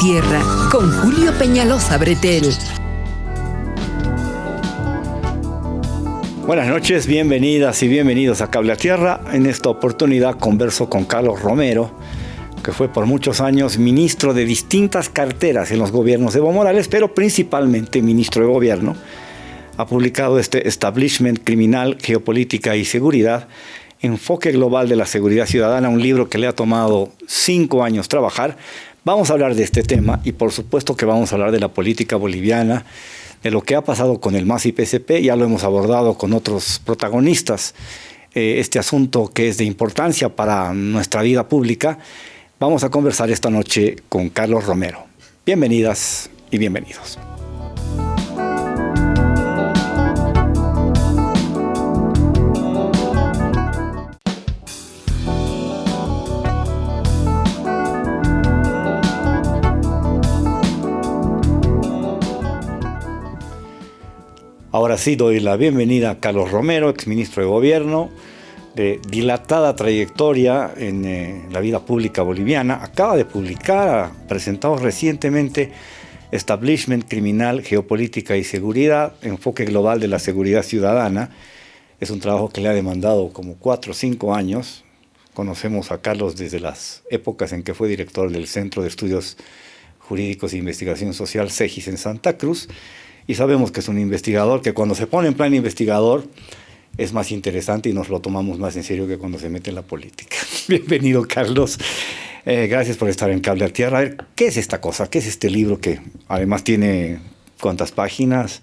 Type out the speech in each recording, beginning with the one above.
Tierra con Julio Peñalosa Bretel. Buenas noches, bienvenidas y bienvenidos a Cable a Tierra. En esta oportunidad converso con Carlos Romero, que fue por muchos años ministro de distintas carteras en los gobiernos de Evo Morales, pero principalmente ministro de gobierno. Ha publicado este Establishment Criminal, Geopolítica y Seguridad, Enfoque Global de la Seguridad Ciudadana, un libro que le ha tomado 5 años trabajar. Vamos a hablar de este tema y por supuesto que vamos a hablar de la política boliviana, de lo que ha pasado con el MAS y PSP. Ya lo hemos abordado con otros protagonistas, este asunto que es de importancia para nuestra vida pública. Vamos a conversar esta noche con Carlos Romero. Bienvenidas y bienvenidos. Ahora sí doy la bienvenida a Carlos Romero, exministro de Gobierno, de dilatada trayectoria en la vida pública boliviana. Acaba de publicar, presentado recientemente, Establishment Criminal, Geopolítica y Seguridad, Enfoque Global de la Seguridad Ciudadana. Es un trabajo que le ha demandado como 4 o 5 años. Conocemos a Carlos desde las épocas en que fue director del Centro de Estudios Jurídicos e Investigación Social, CEGIS, en Santa Cruz. Y sabemos que es un investigador que cuando se pone en plan investigador es más interesante y nos lo tomamos más en serio que cuando se mete en la política. Bienvenido, Carlos. Gracias por estar en Cable a Tierra. A ver, ¿qué es esta cosa? ¿Qué es este libro que además tiene cuántas páginas?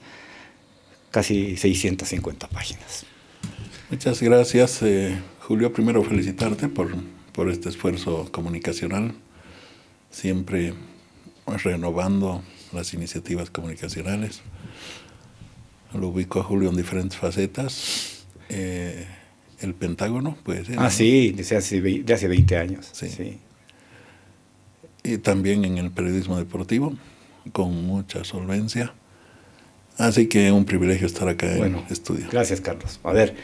Casi 650 páginas. Muchas gracias, Julio. Primero felicitarte por este esfuerzo comunicacional, siempre renovando las iniciativas comunicacionales. Lo ubico a Julio en diferentes facetas. El Pentágono, puede ser. Sí, de hace 20 años. Sí. Y también en el periodismo deportivo, con mucha solvencia. Así que es un privilegio estar acá en el estudio. Gracias, Carlos. A ver,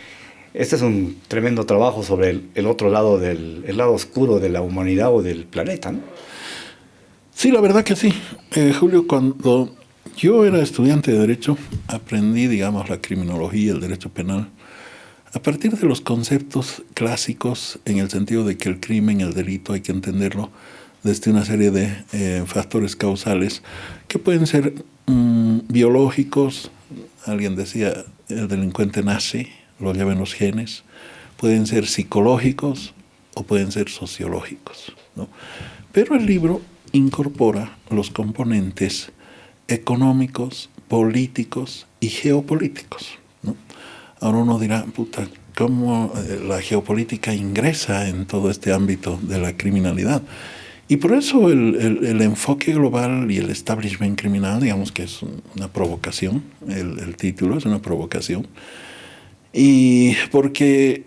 este es un tremendo trabajo sobre el otro lado, el lado oscuro de la humanidad o del planeta, ¿no? Sí, la verdad que sí. Julio, cuando yo era estudiante de Derecho, aprendí, digamos, la criminología, el derecho penal, a partir de los conceptos clásicos, en el sentido de que el crimen, el delito, hay que entenderlo desde una serie de factores causales que pueden ser biológicos. Alguien decía, el delincuente nace, lo llevan los genes. Pueden ser psicológicos o pueden ser sociológicos, ¿no? Pero el libro incorpora los componentes económicos, políticos y geopolíticos, ¿no? Ahora uno dirá, ¿cómo la geopolítica ingresa en todo este ámbito de la criminalidad? Y por eso el enfoque global y el establishment criminal, digamos que es una provocación, el título es una provocación, y porque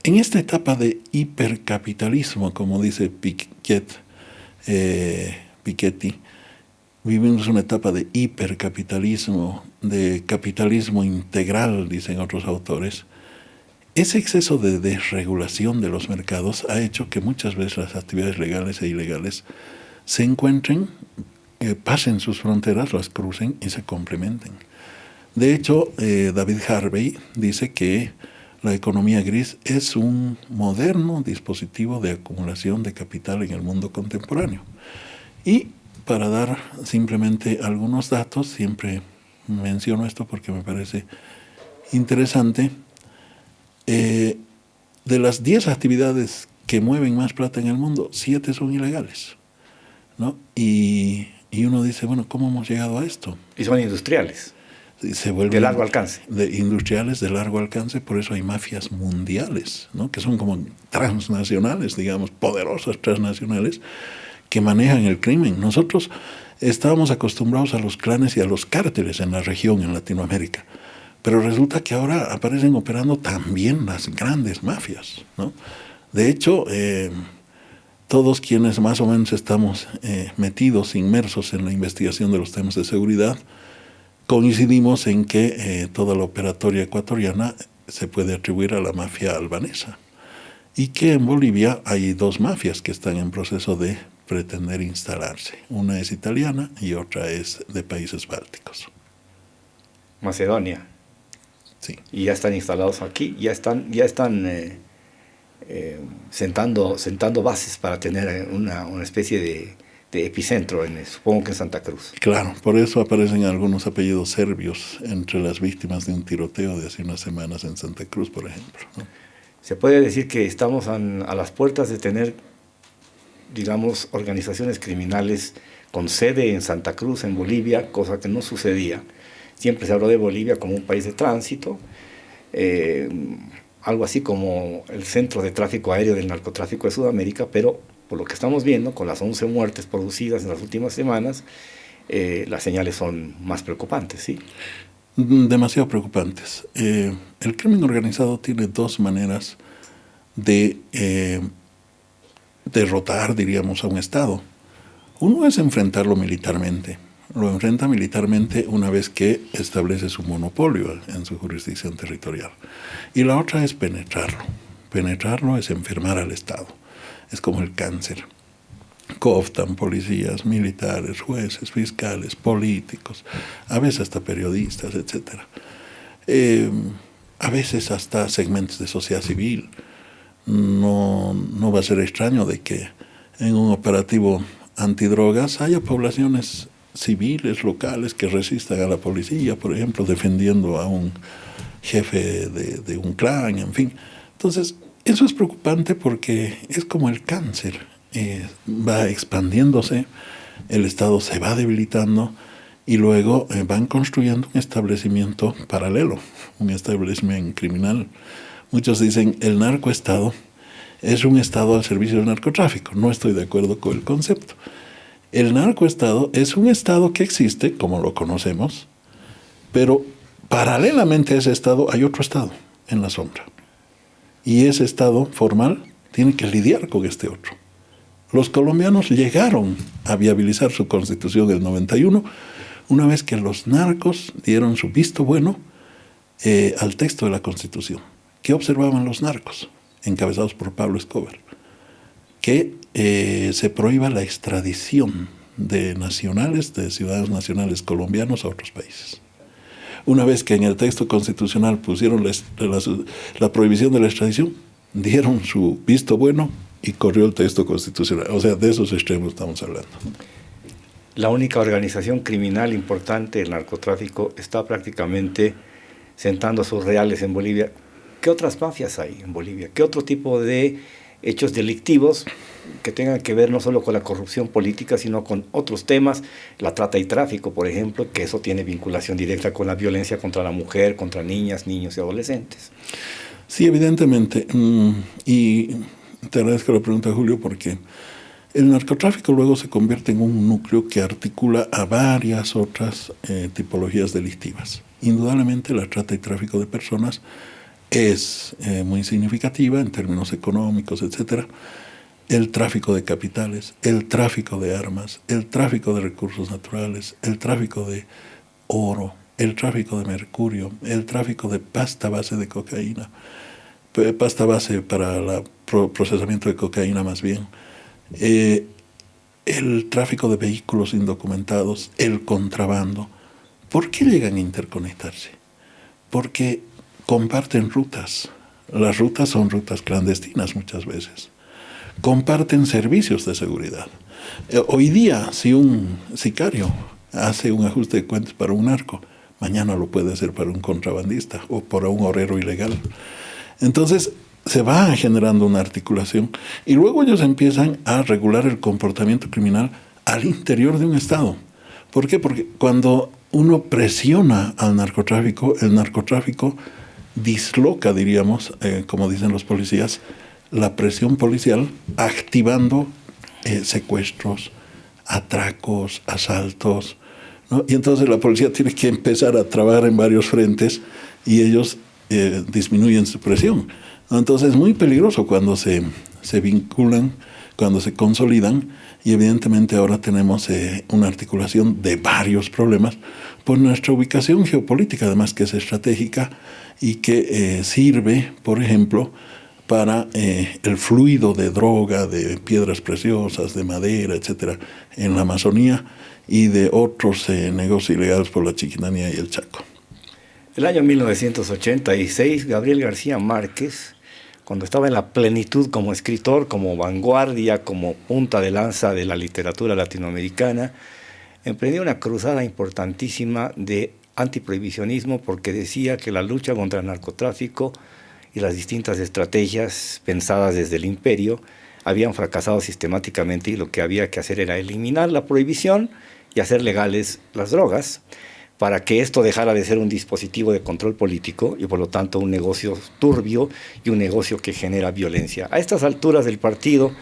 en esta etapa de hipercapitalismo, como dice Piketty, vivimos una etapa de hipercapitalismo, de capitalismo integral, dicen otros autores. Ese exceso de desregulación de los mercados ha hecho que muchas veces las actividades legales e ilegales se encuentren, pasen sus fronteras, las crucen y se complementen. De hecho, David Harvey dice que la economía gris es un moderno dispositivo de acumulación de capital en el mundo contemporáneo. Y para dar simplemente algunos datos, siempre menciono esto porque me parece interesante, de las 10 actividades que mueven más plata en el mundo, 7 son ilegales, ¿no? Y uno dice, bueno, ¿cómo hemos llegado a esto? Y son industriales. Se vuelven de largo alcance. Industriales de largo alcance, por eso hay mafias mundiales, ¿no? Que son como transnacionales, digamos, poderosas transnacionales, que manejan el crimen. Nosotros estábamos acostumbrados a los clanes y a los cárteles en la región, en Latinoamérica, pero resulta que ahora aparecen operando también las grandes mafias, ¿no? De hecho, todos quienes más o menos estamos metidos, inmersos en la investigación de los temas de seguridad, coincidimos en que toda la operatoria ecuatoriana se puede atribuir a la mafia albanesa y que en Bolivia hay 2 mafias que están en proceso de pretender instalarse. Una es italiana y otra es de países bálticos. Macedonia. Sí. Y ya están instalados aquí, ya están sentando bases para tener una especie de epicentro, supongo que en Santa Cruz. Claro, por eso aparecen algunos apellidos serbios entre las víctimas de un tiroteo de hace unas semanas en Santa Cruz, por ejemplo, ¿no? Se puede decir que estamos a las puertas de tener, digamos, organizaciones criminales con sede en Santa Cruz, en Bolivia, cosa que no sucedía. Siempre se habló de Bolivia como un país de tránsito, algo así como el centro de tráfico aéreo del narcotráfico de Sudamérica, pero por lo que estamos viendo, con las 11 muertes producidas en las últimas semanas, las señales son más preocupantes, ¿sí? Demasiado preocupantes. El crimen organizado tiene dos maneras de derrotar, diríamos, a un Estado. Uno es enfrentarlo militarmente. Lo enfrenta militarmente una vez que establece su monopolio en su jurisdicción territorial. Y la otra es penetrarlo. Penetrarlo es enfermar al Estado. Es como el cáncer. Cooptan policías, militares, jueces, fiscales, políticos, a veces hasta periodistas, etc. A veces hasta segmentos de sociedad civil. No va a ser extraño de que en un operativo antidrogas haya poblaciones civiles locales que resistan a la policía, por ejemplo, defendiendo a un jefe de un clan, en fin. Entonces, eso es preocupante porque es como el cáncer. Va expandiéndose, el Estado se va debilitando y luego van construyendo un establecimiento paralelo, un establecimiento criminal. Muchos dicen el narcoestado es un Estado al servicio del narcotráfico. No estoy de acuerdo con el concepto. El narcoestado es un Estado que existe, como lo conocemos, pero paralelamente a ese Estado hay otro Estado en la sombra. Y ese Estado formal tiene que lidiar con este otro. Los colombianos llegaron a viabilizar su constitución en el 91, una vez que los narcos dieron su visto bueno al texto de la constitución. ¿Qué observaban los narcos, encabezados por Pablo Escobar? Que se prohíba la extradición de nacionales, de ciudadanos nacionales colombianos a otros países. Una vez que en el texto constitucional pusieron la prohibición de la extradición, dieron su visto bueno y corrió el texto constitucional. O sea, de esos extremos estamos hablando. La única organización criminal importante del narcotráfico está prácticamente sentando sus reales en Bolivia. ¿Qué otras mafias hay en Bolivia? ¿Qué otro tipo de hechos delictivos que tengan que ver no solo con la corrupción política, sino con otros temas, la trata y tráfico, por ejemplo, que eso tiene vinculación directa con la violencia contra la mujer, contra niñas, niños y adolescentes? Sí, evidentemente. Y te agradezco la pregunta, Julio, porque el narcotráfico luego se convierte en un núcleo que articula a varias otras tipologías delictivas. Indudablemente la trata y tráfico de personas es muy significativa en términos económicos, etc. El tráfico de capitales, el tráfico de armas, el tráfico de recursos naturales, el tráfico de oro, el tráfico de mercurio, el tráfico de pasta base de cocaína, pasta base para el procesamiento de cocaína más bien, el tráfico de vehículos indocumentados, el contrabando. ¿Por qué llegan a interconectarse? Porque comparten rutas. Las rutas son rutas clandestinas muchas veces. Comparten servicios de seguridad. Hoy día, si un sicario hace un ajuste de cuentas para un narco, mañana lo puede hacer para un contrabandista o para un horrero ilegal. Entonces, se va generando una articulación y luego ellos empiezan a regular el comportamiento criminal al interior de un Estado. ¿Por qué? Porque cuando uno presiona al narcotráfico, el narcotráfico disloca, diríamos, como dicen los policías, la presión policial, activando secuestros, atracos, asaltos, ¿no? Y entonces la policía tiene que empezar a trabajar en varios frentes y ellos disminuyen su presión. Entonces es muy peligroso cuando se vinculan, cuando se consolidan, y evidentemente ahora tenemos una articulación de varios problemas por nuestra ubicación geopolítica, además que es estratégica y que sirve, por ejemplo, para el fluido de droga, de piedras preciosas, de madera, etcétera, en la Amazonía y de otros negocios ilegales por la Chiquitanía y el Chaco. El año 1986, Gabriel García Márquez, cuando estaba en la plenitud como escritor, como vanguardia, como punta de lanza de la literatura latinoamericana, emprendió una cruzada importantísima de antiprohibicionismo porque decía que la lucha contra el narcotráfico y las distintas estrategias pensadas desde el imperio habían fracasado sistemáticamente y lo que había que hacer era eliminar la prohibición y hacer legales las drogas para que esto dejara de ser un dispositivo de control político y por lo tanto un negocio turbio y un negocio que genera violencia. A estas alturas del partido,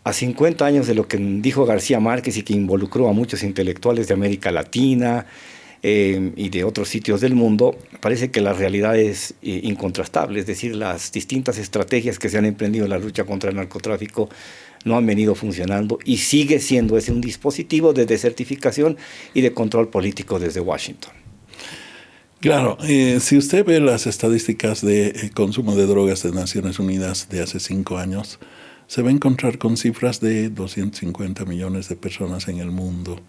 a 50 años de lo que dijo García Márquez y que involucró a muchos intelectuales de América Latina y de otros sitios del mundo, parece que la realidad es incontrastable, es decir, las distintas estrategias que se han emprendido en la lucha contra el narcotráfico no han venido funcionando y sigue siendo ese un dispositivo de desertificación y de control político desde Washington. Claro, si usted ve las estadísticas de consumo de drogas de Naciones Unidas de hace 5 años, se va a encontrar con cifras de 250 millones de personas en el mundo,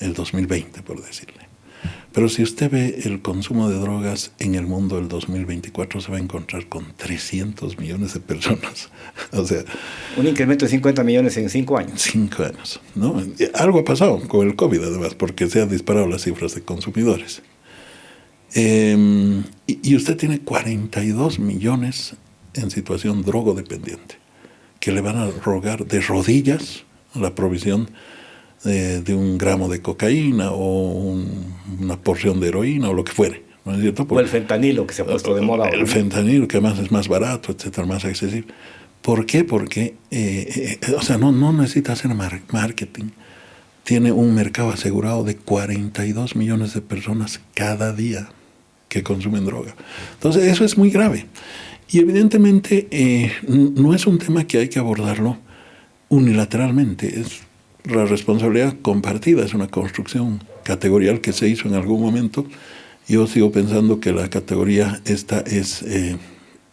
el 2020, por decirle. Pero si usted ve el consumo de drogas en el mundo del 2024, se va a encontrar con 300 millones de personas. O sea, un incremento de 50 millones en 5 años. 5 años, ¿no? Algo ha pasado con el COVID, además, porque se han disparado las cifras de consumidores. Y usted tiene 42 millones en situación drogodependiente, que le van a rogar de rodillas la provisión de 1 gramo de cocaína o una porción de heroína o lo que fuere, ¿no es cierto? O el fentanilo que se ha puesto de moda ahora. El fentanilo, que además es más barato, etcétera, más accesible. ¿Por qué? Porque, o sea, no necesita hacer marketing. Tiene un mercado asegurado de 42 millones de personas cada día que consumen droga. Entonces, eso es muy grave. Y evidentemente no es un tema que hay que abordarlo unilateralmente, es la responsabilidad compartida, es una construcción categorial que se hizo en algún momento. Yo sigo pensando que la categoría esta es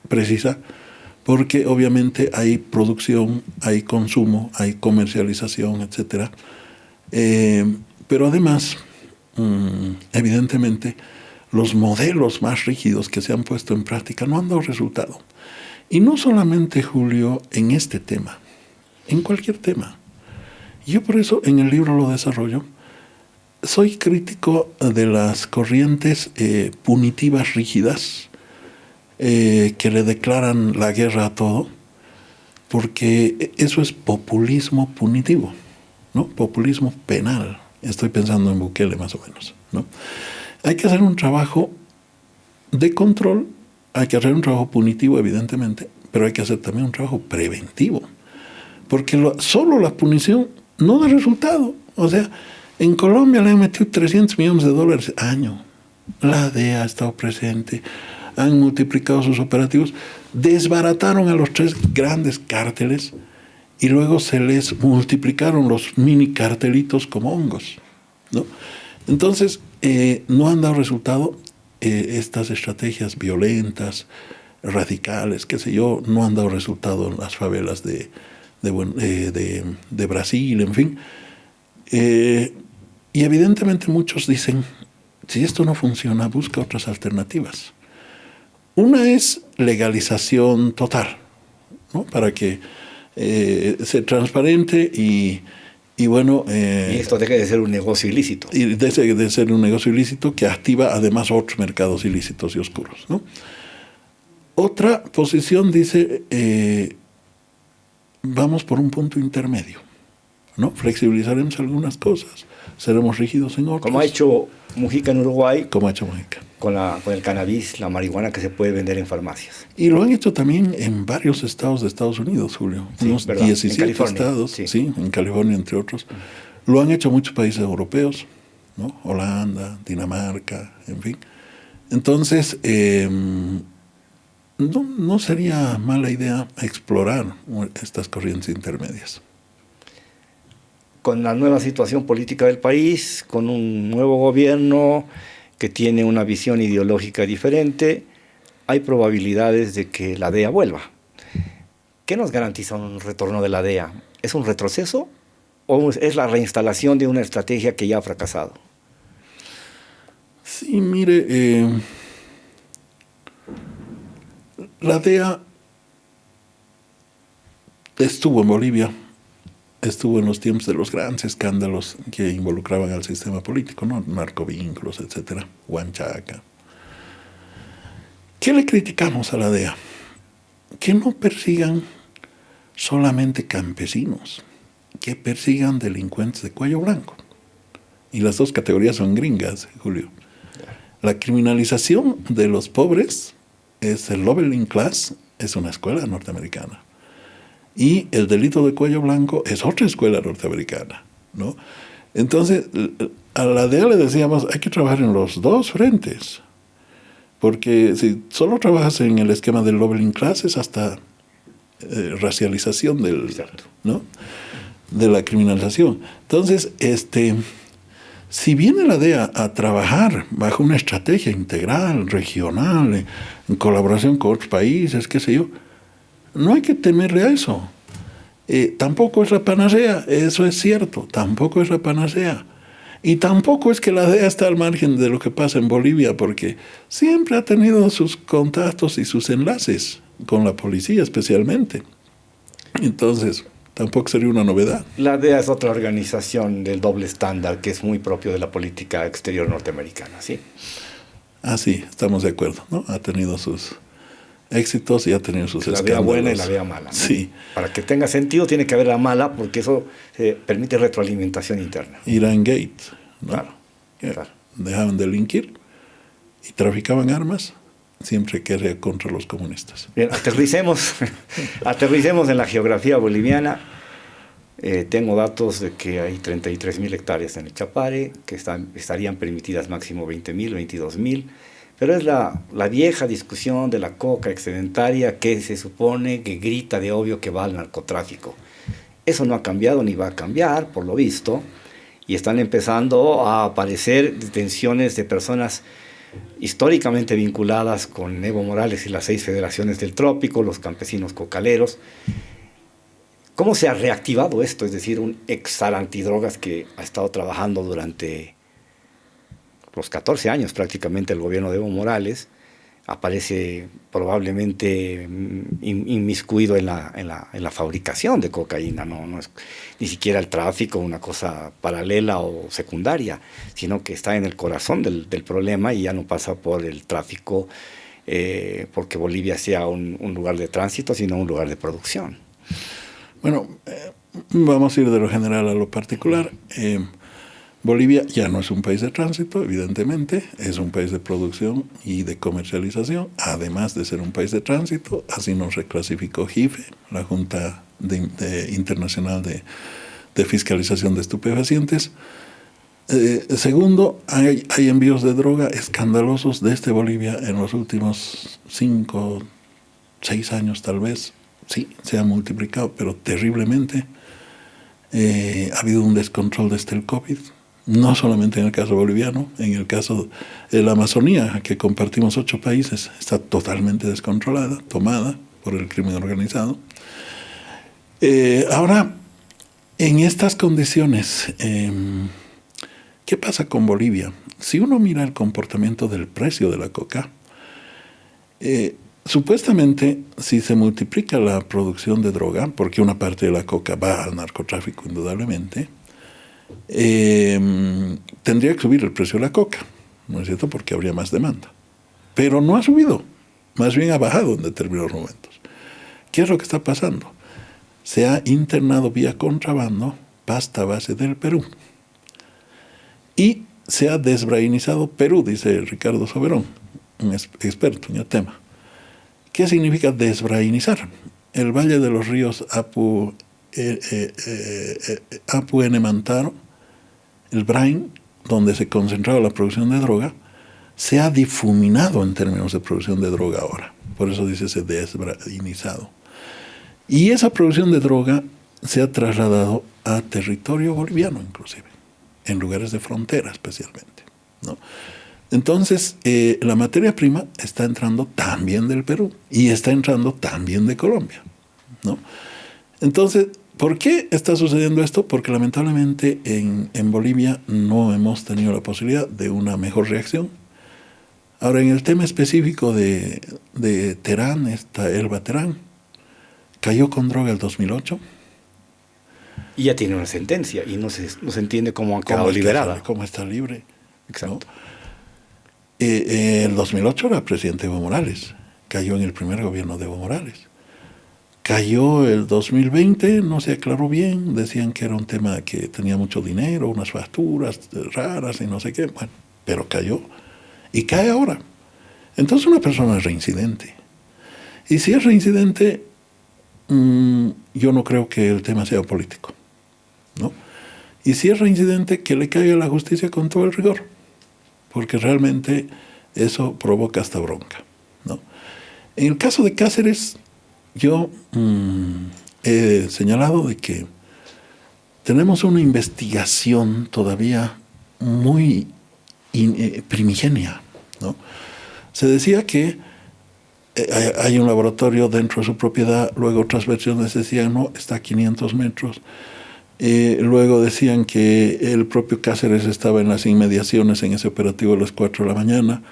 precisa, porque obviamente hay producción, hay consumo, hay comercialización, etcétera. Pero además, evidentemente, los modelos más rígidos que se han puesto en práctica no han dado resultado. Y no solamente, Julio, en este tema, en cualquier tema. Yo por eso en el libro lo desarrollo. Soy crítico de las corrientes punitivas rígidas que le declaran la guerra a todo, porque eso es populismo punitivo, ¿no? Populismo penal. Estoy pensando en Bukele más o menos, ¿no? Hay que hacer un trabajo de control, hay que hacer un trabajo punitivo, evidentemente, pero hay que hacer también un trabajo preventivo, porque solo la punición no da resultado. O sea, en Colombia le han metido 300 millones de dólares año. La DEA ha estado presente, han multiplicado sus operativos, desbarataron a los 3 grandes cárteles y luego se les multiplicaron los mini cartelitos como hongos, ¿no? Entonces, no han dado resultado estas estrategias violentas, radicales, qué sé yo, no han dado resultado en las favelas de Brasil, en fin. Y evidentemente muchos dicen, si esto no funciona, busca otras alternativas. Una es legalización total, ¿no? Para que sea transparente y bueno... y esto deje de ser un negocio ilícito. Y deje de ser un negocio ilícito que activa además otros mercados ilícitos y oscuros, ¿no? Otra posición dice, vamos por un punto intermedio, ¿no? Flexibilizaremos algunas cosas, seremos rígidos en otras. Como ha hecho Mujica en Uruguay. Como ha hecho Mujica. Con el cannabis, la marihuana que se puede vender en farmacias. Y lo han hecho también en varios estados de Estados Unidos, Julio. Sí, unos 17 estados, sí, en California, entre otros. Lo han hecho muchos países europeos, ¿no? Holanda, Dinamarca, en fin. Entonces, no sería mala idea explorar estas corrientes intermedias. Con la nueva situación política del país, con un nuevo gobierno que tiene una visión ideológica diferente, hay probabilidades de que la DEA vuelva. ¿qué nos garantiza un retorno de la DEA? ¿Es un retroceso o es la reinstalación de una estrategia que ya ha fracasado? Sí, mire, la DEA estuvo en Bolivia, estuvo en los tiempos de los grandes escándalos que involucraban al sistema político, ¿no? Narcovínculos, etcétera, Huanchaca. ¿Qué le criticamos a la DEA? Que no persigan solamente campesinos, que persigan delincuentes de cuello blanco. Y las dos categorías son gringas, Julio. La criminalización de los pobres es el Leveling Class, es una escuela norteamericana. Y el delito de cuello blanco es otra escuela norteamericana, ¿no? Entonces, a la DEA le decíamos, hay que trabajar en los dos frentes. Porque si solo trabajas en el esquema del Leveling Class, es hasta racialización ¿no? De la criminalización. Entonces, si viene la DEA a trabajar bajo una estrategia integral, regional, en colaboración con otros países, qué sé yo, no hay que temerle a eso. Tampoco es la panacea, eso es cierto, tampoco es la panacea. Y tampoco es que la DEA está al margen de lo que pasa en Bolivia, porque siempre ha tenido sus contactos y sus enlaces con la policía especialmente. Entonces, tampoco sería una novedad. La DEA es otra organización del doble estándar que es muy propio de la política exterior norteamericana, ¿sí? Ah, sí, estamos de acuerdo, ¿no? Ha tenido sus éxitos y ha tenido sus escándalos. La DEA buena y la DEA mala, ¿no? Sí. Para que tenga sentido tiene que haber la mala, porque eso permite retroalimentación interna. Irán Gate, ¿no? Claro, claro. Dejaban delinquir y traficaban armas, siempre que era contra los comunistas. Bien, aterricemos en la geografía boliviana. Tengo datos de que hay 33.000 hectáreas en el Chapare, que estarían permitidas máximo 20.000, 22.000. Pero es la vieja discusión de la coca excedentaria que se supone que grita de obvio que va al narcotráfico. Eso no ha cambiado ni va a cambiar, por lo visto, y están empezando a aparecer detenciones de personas históricamente vinculadas con Evo Morales y las 6 federaciones del trópico, los campesinos cocaleros. ¿Cómo se ha reactivado esto? Es decir, un ex-zar antidrogas que ha estado trabajando durante los 14 años prácticamente el gobierno de Evo Morales, aparece probablemente inmiscuido en la fabricación de cocaína, no es ni siquiera el tráfico, una cosa paralela o secundaria, sino que está en el corazón del problema y ya no pasa por el tráfico porque Bolivia sea un lugar de tránsito, sino un lugar de producción. Bueno, vamos a ir de lo general a lo particular. Bolivia ya no es un país de tránsito, evidentemente, es un país de producción y de comercialización, además de ser un país de tránsito, así nos reclasificó JIFE, la Junta Internacional de Fiscalización de Estupefacientes. Segundo, hay envíos de droga escandalosos desde Bolivia en los últimos 5, 6 años tal vez. Sí, se ha multiplicado, pero terriblemente. Ha habido un descontrol desde el COVID. No solamente en el caso boliviano, en el caso de la Amazonía, que compartimos 8 países, está totalmente descontrolada, tomada por el crimen organizado. Ahora, en estas condiciones, ¿qué pasa con Bolivia? Si uno mira el comportamiento del precio de la coca, supuestamente, si se multiplica la producción de droga, porque una parte de la coca va al narcotráfico indudablemente, tendría que subir el precio de la coca, ¿no es cierto? Porque habría más demanda. Pero no ha subido, más bien ha bajado en determinados momentos. ¿Qué es lo que está pasando? Se ha internado vía contrabando pasta base del Perú. Y se ha desbrainizado Perú, dice Ricardo Soberón, un experto en el tema. ¿Qué significa desbrainizar? El valle de los ríos Apu N. Mantaro, el Brain, donde se concentraba la producción de droga, se ha difuminado en términos de producción de droga ahora. Por eso dice se desbrainizado. Y esa producción de droga se ha trasladado a territorio boliviano inclusive, en lugares de frontera especialmente, ¿no? Entonces, la materia prima está entrando también del Perú y está entrando también de Colombia, ¿no? Entonces, ¿por qué está sucediendo esto? Porque lamentablemente en Bolivia no hemos tenido la posibilidad de una mejor reacción. Ahora, en el tema específico de Terán, esta Elba Terán, cayó con droga el 2008. Y ya tiene una sentencia y no se entiende cómo ha quedado liberada. ¿Cómo está libre? Exacto. ¿No? El 2008 era presidente Evo Morales. Cayó en el primer gobierno de Evo Morales. Cayó el 2020, no se aclaró bien, decían que era un tema que tenía mucho dinero, unas facturas raras y no sé qué, bueno, pero cayó y cae ahora. Entonces una persona es reincidente. Y si es reincidente, yo no creo que el tema sea político, ¿no? Y si es reincidente, que le caiga a la justicia con todo el rigor, porque realmente eso provoca hasta bronca, ¿no? En el caso de Cáceres, yo he señalado de que tenemos una investigación todavía muy primigenia, ¿no? Se decía que hay un laboratorio dentro de su propiedad, luego otras versiones decían, no, está a 500 metros. Luego decían que el propio Cáceres estaba en las inmediaciones en ese operativo a las 4 de la mañana,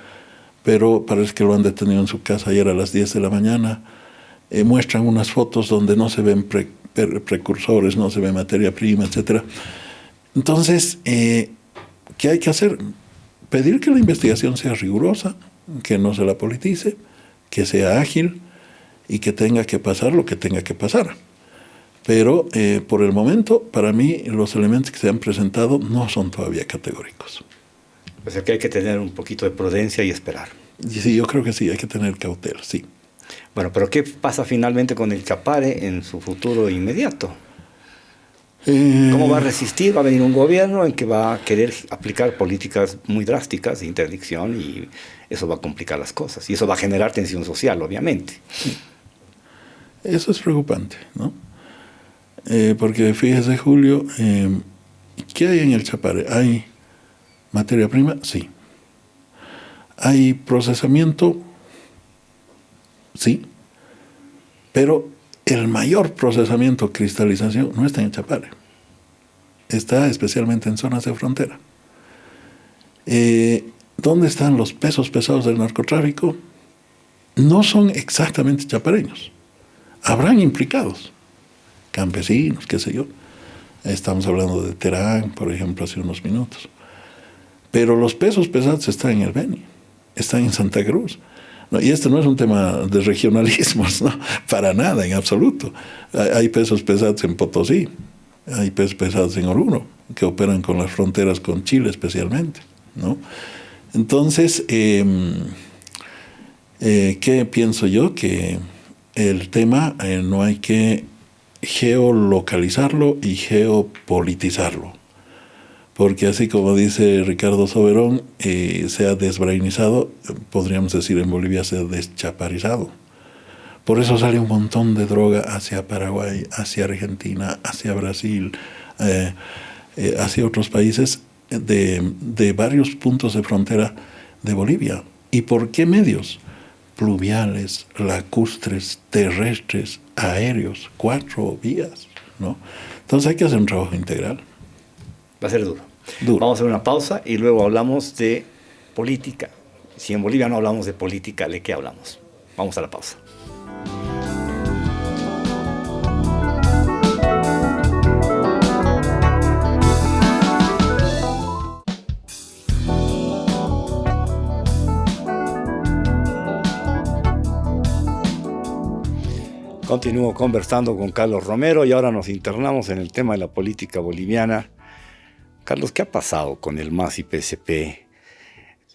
pero parece que lo han detenido en su casa ayer a las 10 de la mañana. Muestran unas fotos donde no se ven precursores, no se ve materia prima, etc. Entonces, ¿qué hay que hacer? Pedir que la investigación sea rigurosa, que no se la politice, que sea ágil y que tenga que pasar lo que tenga que pasar. Pero por el momento, para mí, los elementos que se han presentado no son todavía categóricos. O sea que hay que tener un poquito de prudencia y esperar. Y sí, yo creo que sí, hay que tener cautela, sí. Bueno, pero ¿qué pasa finalmente con el Chapare en su futuro inmediato? ¿Cómo va a resistir? Va a venir un gobierno en que va a querer aplicar políticas muy drásticas de interdicción y eso va a complicar las cosas. Y eso va a generar tensión social, obviamente. Eso es preocupante, ¿no? Porque fíjese, Julio, ¿qué hay en el Chapare? ¿Hay materia prima? Sí. ¿Hay procesamiento? Sí. Pero el mayor procesamiento, cristalización, no está en el Chapare. Está especialmente en zonas de frontera. ¿Dónde están los pesos pesados del narcotráfico? No son exactamente chapareños. Habrán implicados. Campesinos, qué sé yo. Estamos hablando de Terán, por ejemplo, hace unos minutos. Pero los pesos pesados están en el Beni, están en Santa Cruz. No, y este no es un tema de regionalismos, ¿no? Para nada, en absoluto. Hay pesos pesados en Potosí, hay pesos pesados en Oruro, que operan con las fronteras con Chile especialmente, ¿no? Entonces, ¿qué pienso yo? Que el tema no hay que geolocalizarlo y geopolitizarlo. Porque así como dice Ricardo Soberón, se ha desbrainizado, podríamos decir en Bolivia se ha deschaparizado. Por eso sale un montón de droga hacia Paraguay, hacia Argentina, hacia Brasil, hacia otros países de varios puntos de frontera de Bolivia. ¿Y por qué medios? Pluviales, lacustres, terrestres, aéreos, 4 vías, ¿no? Entonces hay que hacer un trabajo integral. Va a ser duro. Vamos a hacer una pausa y luego hablamos de política. Si en Bolivia no hablamos de política, ¿de qué hablamos? Vamos a la pausa. Continúo conversando con Carlos Romero y ahora nos internamos en el tema de la política boliviana. Carlos, ¿qué ha pasado con el MAS y PSP?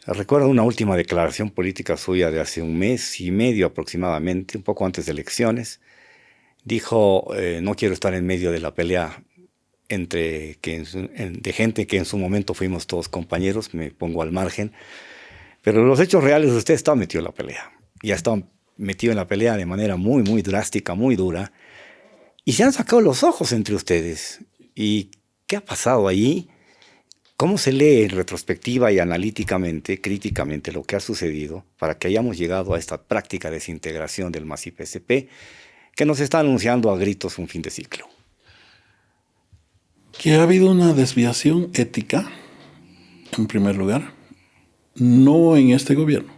Recuerdo una última declaración política suya de hace un mes y medio aproximadamente, un poco antes de elecciones. Dijo, no quiero estar en medio de la pelea de gente que en su momento fuimos todos compañeros, me pongo al margen. Pero los hechos reales, usted está metido en la pelea. Y ha estado metido en la pelea de manera muy, muy drástica, muy dura. Y se han sacado los ojos entre ustedes. ¿Y qué ha pasado ahí? ¿Cómo se lee en retrospectiva y analíticamente, críticamente, lo que ha sucedido para que hayamos llegado a esta práctica desintegración del MAS y PSP que nos está anunciando a gritos un fin de ciclo? Que ha habido una desviación ética, en primer lugar, no en este gobierno,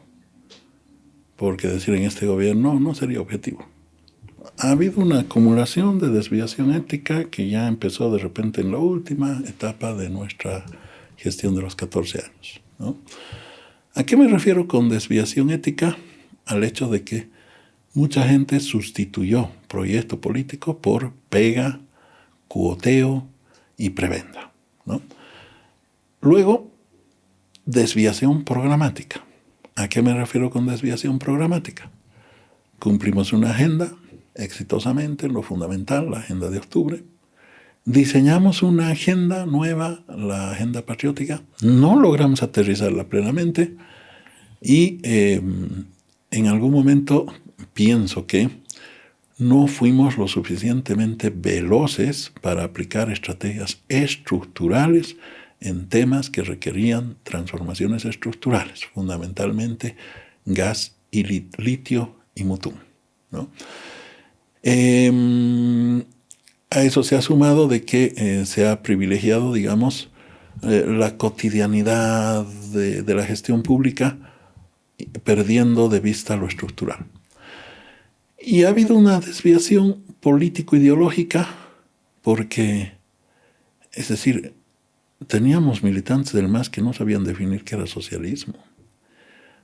porque decir en este gobierno no sería objetivo. Ha habido una acumulación de desviación ética que ya empezó de repente en la última etapa de nuestra gestión de los 14 años, ¿no? ¿A qué me refiero con desviación ética? Al hecho de que mucha gente sustituyó proyecto político por pega, cuoteo y prebenda, ¿no? Luego, desviación programática. ¿A qué me refiero con desviación programática? Cumplimos una agenda exitosamente, lo fundamental, la agenda de octubre. Diseñamos una agenda nueva, la agenda patriótica. No logramos aterrizarla plenamente y en algún momento pienso que no fuimos lo suficientemente veloces para aplicar estrategias estructurales en temas que requerían transformaciones estructurales, fundamentalmente gas y litio y mutum, ¿no? A eso se ha sumado de que se ha privilegiado, digamos, la cotidianidad de la gestión pública, perdiendo de vista lo estructural. Y ha habido una desviación político-ideológica porque, es decir, teníamos militantes del MAS que no sabían definir qué era socialismo.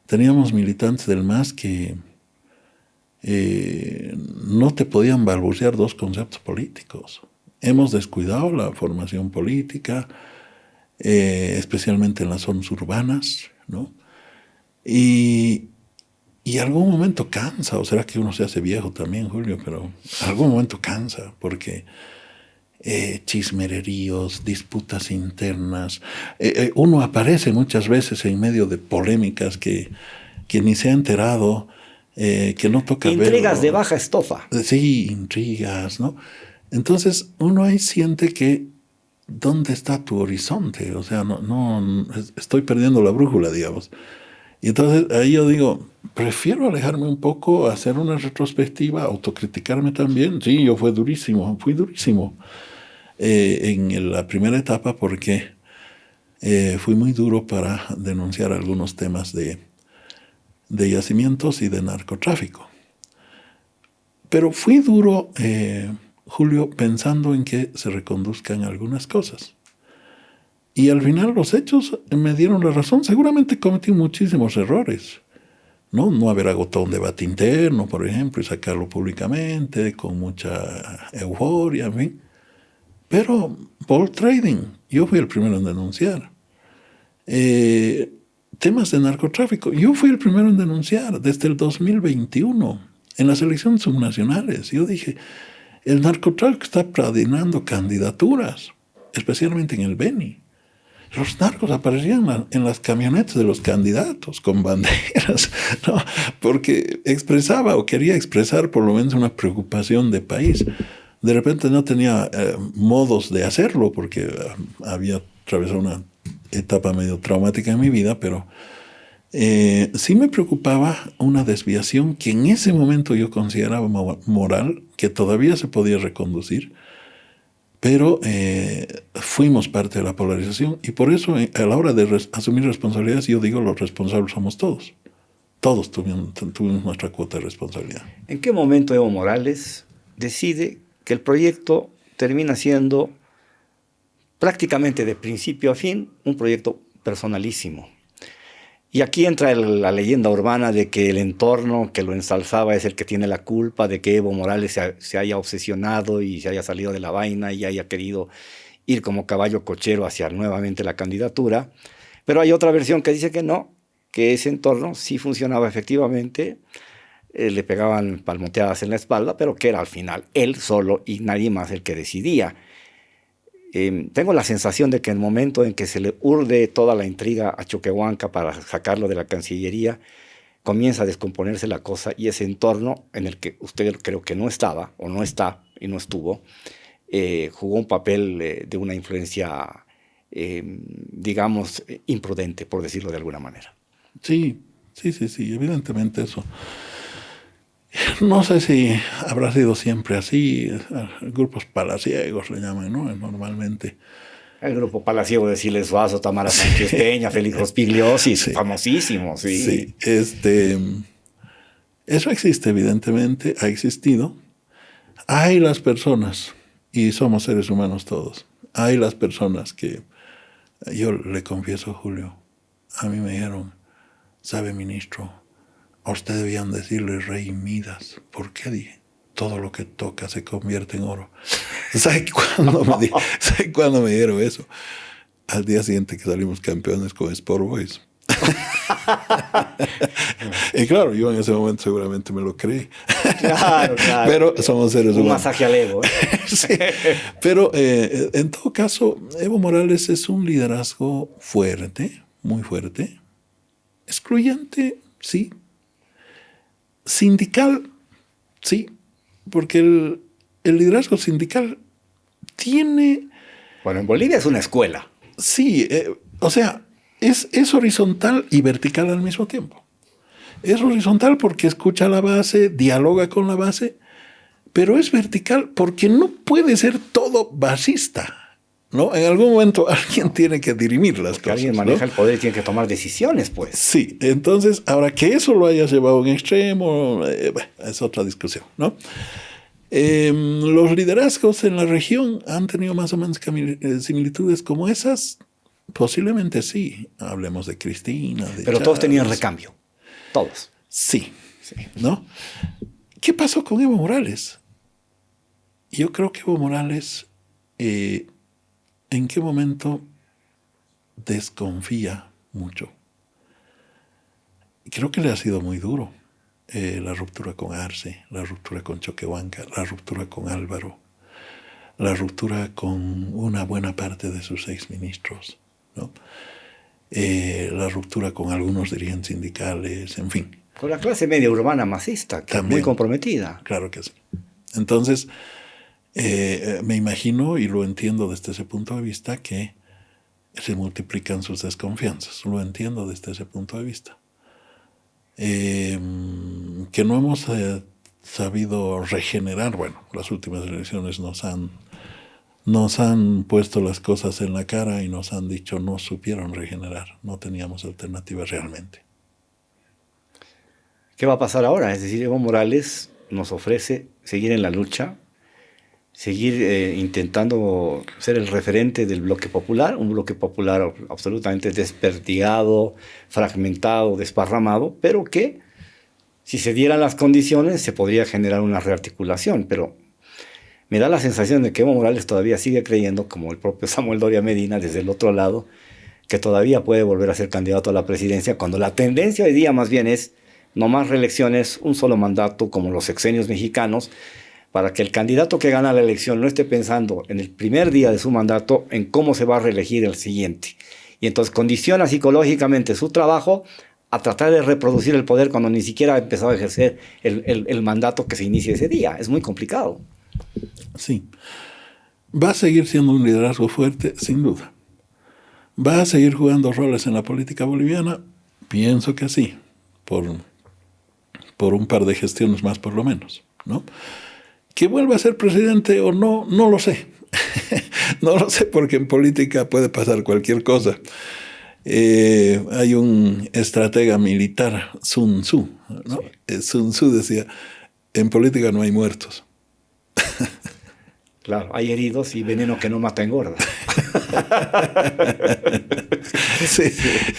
Teníamos militantes del MAS que no te podían balbucear dos conceptos políticos. Hemos descuidado la formación política, especialmente en las zonas urbanas, ¿no? Y algún momento cansa, o será que uno se hace viejo también, Julio, pero algún momento cansa, porque chismereríos, disputas internas, uno aparece muchas veces en medio de polémicas que ni se ha enterado, que no toca ver. Intrigas de baja estofa. Sí, intrigas, ¿no? Entonces uno ahí siente que ¿dónde está tu horizonte? O sea, no estoy perdiendo la brújula, digamos. Y entonces ahí yo digo, prefiero alejarme un poco, hacer una retrospectiva, autocriticarme también. Sí, yo fui durísimo en la primera etapa porque fui muy duro para denunciar algunos temas de yacimientos y de narcotráfico. Pero fui duro, Julio, pensando en que se reconduzcan algunas cosas. Y al final los hechos me dieron la razón. Seguramente cometí muchísimos errores. No haber agotado un debate interno, por ejemplo, y sacarlo públicamente con mucha euforia, en fin. Pero ball trading, yo fui el primero en denunciar. Temas de narcotráfico, yo fui el primero en denunciar desde el 2021, en las elecciones subnacionales. Yo dije, el narcotráfico está padrinando candidaturas, especialmente en el Beni. Los narcos aparecían en las camionetas de los candidatos con banderas, ¿no? Porque expresaba o quería expresar por lo menos una preocupación de país. De repente no tenía modos de hacerlo porque había atravesado una etapa medio traumática en mi vida, pero sí me preocupaba una desviación que en ese momento yo consideraba moral, que todavía se podía reconducir, pero fuimos parte de la polarización y por eso a la hora de asumir responsabilidades yo digo los responsables somos todos. Todos tuvimos nuestra cuota de responsabilidad. ¿En qué momento Evo Morales decide que el proyecto termina siendo prácticamente de principio a fin un proyecto personalísimo? Y aquí entra la leyenda urbana de que el entorno que lo ensalzaba es el que tiene la culpa de que Evo Morales se haya obsesionado y se haya salido de la vaina y haya querido ir como caballo cochero hacia nuevamente la candidatura. Pero hay otra versión que dice que no, que ese entorno sí funcionaba efectivamente, le pegaban palmoteadas en la espalda, pero que era al final él solo y nadie más el que decidía. Tengo la sensación de que en el momento en que se le urde toda la intriga a Choquehuanca para sacarlo de la Cancillería, comienza a descomponerse la cosa y ese entorno en el que usted creo que no estaba, o no está y no estuvo, jugó un papel de una influencia, digamos, imprudente, por decirlo de alguna manera. Sí, evidentemente eso. No sé si habrá sido siempre así, grupos palaciegos le llaman, ¿no? Normalmente. El grupo palaciego de Siles Suazo, Tamara Sánchez Peña, Félix Rospigliosi, Sí. famosísimo, sí. Sí, eso existe, evidentemente, ha existido. Hay las personas, y somos seres humanos todos, hay las personas que, yo le confieso, Julio, a mí me dijeron, sabe, ministro, a usted debían decirle rey Midas. ¿Por qué? Dije, todo lo que toca se convierte en oro. ¿Sabe cuándo me dijeron eso? Al día siguiente que salimos campeones con Sport Boys. Y claro, yo en ese momento seguramente me lo creí. Claro. Pero somos seres humanos. Un masaje al ego. Sí. Pero en todo caso, Evo Morales es un liderazgo fuerte, muy fuerte. Excluyente, sí. Sindical, sí. Porque el liderazgo sindical tiene... Bueno, en Bolivia es una escuela. Sí, o sea, es horizontal y vertical al mismo tiempo. Es horizontal porque escucha a la base, dialoga con la base, pero es vertical porque no puede ser todo basista, ¿no? En algún momento alguien tiene que dirimir las Porque cosas. alguien maneja ¿no? el poder y tiene que tomar decisiones, pues. Sí, entonces, ahora que eso lo hayas llevado a un extremo, bueno, es otra discusión, ¿no? Los liderazgos en la región han tenido más o menos similitudes como esas. Posiblemente sí. Hablemos de Cristina. Pero todos tenían recambio. Todos. Sí. ¿No? ¿Qué pasó con Evo Morales? Yo creo que Evo Morales, ¿en qué momento desconfía mucho? Creo que le ha sido muy duro. La ruptura con Arce, la ruptura con Choquehuanca, la ruptura con Álvaro, la ruptura con una buena parte de sus exministros, ¿no? La ruptura con algunos dirigentes sindicales, en fin. Con la clase media urbana masista, que También, es muy comprometida. Claro que sí. Entonces, me imagino y lo entiendo desde ese punto de vista que se multiplican sus desconfianzas. Lo entiendo desde ese punto de vista. Que no hemos sabido regenerar. Bueno, las últimas elecciones nos han puesto las cosas en la cara y nos han dicho no supieron regenerar, no teníamos alternativa realmente. ¿Qué va a pasar ahora? Es decir, Evo Morales nos ofrece seguir en la lucha, seguir intentando ser el referente del bloque popular, un bloque popular absolutamente desperdigado, fragmentado, desparramado, pero que si se dieran las condiciones se podría generar una rearticulación, pero me da la sensación de que Evo Morales todavía sigue creyendo, como el propio Samuel Doria Medina desde el otro lado, que todavía puede volver a ser candidato a la presidencia, cuando la tendencia hoy día más bien es no más reelecciones, un solo mandato como los sexenios mexicanos, para que el candidato que gana la elección no esté pensando en el primer día de su mandato en cómo se va a reelegir el siguiente. Y entonces condiciona psicológicamente su trabajo a tratar de reproducir el poder cuando ni siquiera ha empezado a ejercer el mandato que se inicia ese día. Es muy complicado. Sí. Va a seguir siendo un liderazgo fuerte, sin duda. ¿Va a seguir jugando roles en la política boliviana? Pienso que sí, por un par de gestiones más por lo menos, ¿no? Que vuelva a ser presidente o no, no lo sé. No lo sé porque en política puede pasar cualquier cosa. Hay un estratega militar, Sun Tzu, ¿no? Sí. Sun Tzu decía, en política no hay muertos. Claro, hay heridos y veneno que no mata engorda. Sí.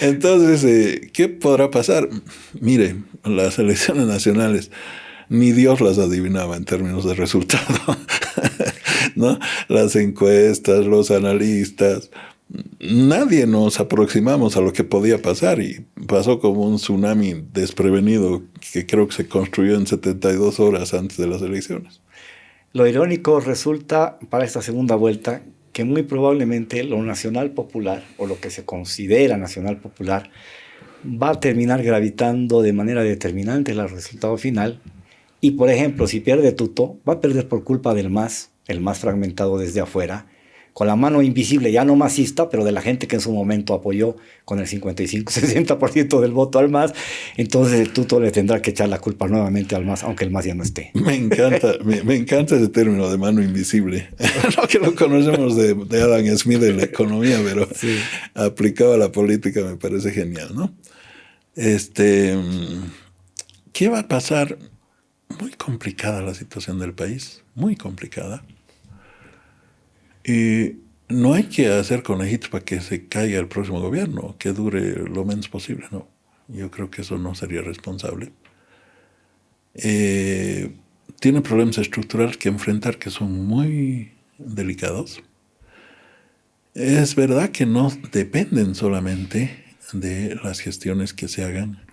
Entonces, ¿qué podrá pasar? Mire, las elecciones nacionales ni Dios las adivinaba en términos de resultado, ¿no? Las encuestas, los analistas, nadie nos aproximamos a lo que podía pasar y pasó como un tsunami desprevenido que creo que se construyó en 72 horas antes de las elecciones. Lo irónico resulta para esta segunda vuelta que muy probablemente lo nacional popular o lo que se considera nacional popular va a terminar gravitando de manera determinante al resultado final. Y, por ejemplo, si pierde Tuto, va a perder por culpa del MAS, el más fragmentado desde afuera, con la mano invisible, ya no masista, pero de la gente que en su momento apoyó con el 55-60% del voto al MAS. Entonces tú le tendrás que echar la culpa nuevamente al MAS, aunque el MAS ya no esté. Me encanta ese término de mano invisible. No que lo conocemos de Adam Smith de la economía, pero sí, aplicado a la política me parece genial, ¿no? ¿Qué va a pasar? Muy complicada la situación del país, muy complicada. Y no hay que hacer conejitos para que se caiga el próximo gobierno, que dure lo menos posible, ¿no? Yo creo que eso no sería responsable. Tiene problemas estructurales que enfrentar que son muy delicados. Es verdad que no dependen solamente de las gestiones que se hagan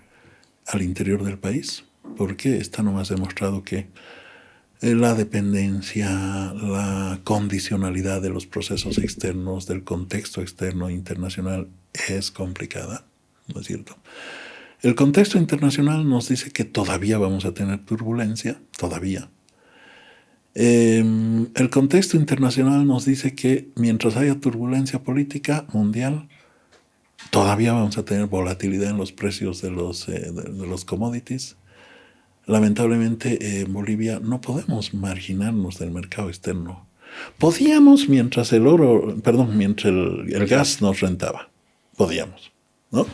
al interior del país, porque está nomás demostrado que la dependencia, la condicionalidad de los procesos externos, del contexto externo e internacional es complicada, ¿no es cierto? El contexto internacional nos dice que todavía vamos a tener turbulencia, todavía. El contexto internacional nos dice que mientras haya turbulencia política mundial, todavía vamos a tener volatilidad en los precios de los commodities. Lamentablemente en Bolivia no podemos marginarnos del mercado externo. Podíamos mientras el gas nos rentaba. Podíamos, ¿no?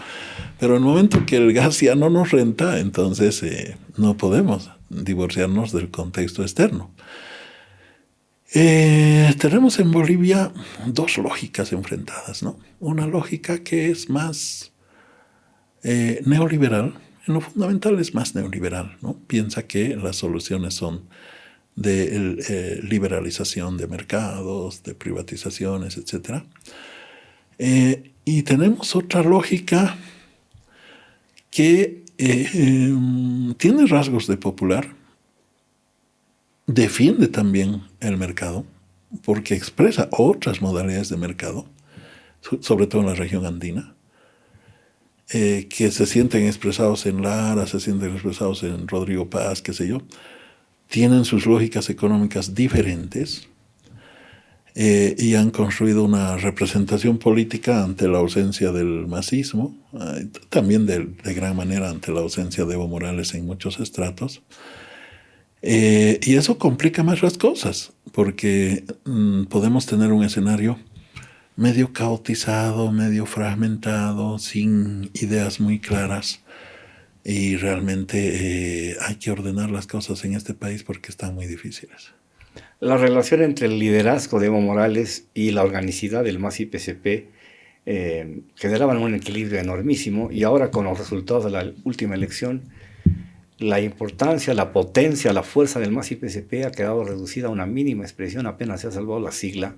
Pero en el momento que el gas ya no nos renta, entonces no podemos divorciarnos del contexto externo. Tenemos en Bolivia dos lógicas enfrentadas, ¿no? Una lógica que es más neoliberal. En lo fundamental es más neoliberal, ¿no? Piensa que las soluciones son de liberalización de mercados, de privatizaciones, etc. Y tenemos otra lógica que tiene rasgos de popular, defiende también el mercado, porque expresa otras modalidades de mercado, sobre todo en la región andina, que se sienten expresados en Lara, se sienten expresados en Rodrigo Paz, qué sé yo, tienen sus lógicas económicas diferentes y han construido una representación política ante la ausencia del masismo, también de gran manera ante la ausencia de Evo Morales en muchos estratos. Y eso complica más las cosas, porque podemos tener un escenario medio caotizado, medio fragmentado, sin ideas muy claras. Y realmente hay que ordenar las cosas en este país porque están muy difíciles. La relación entre el liderazgo de Evo Morales y la organicidad del MAS y PCP generaban un equilibrio enormísimo, y ahora con los resultados de la última elección, la importancia, la potencia, la fuerza del MAS y PCP ha quedado reducida a una mínima expresión, apenas se ha salvado la sigla.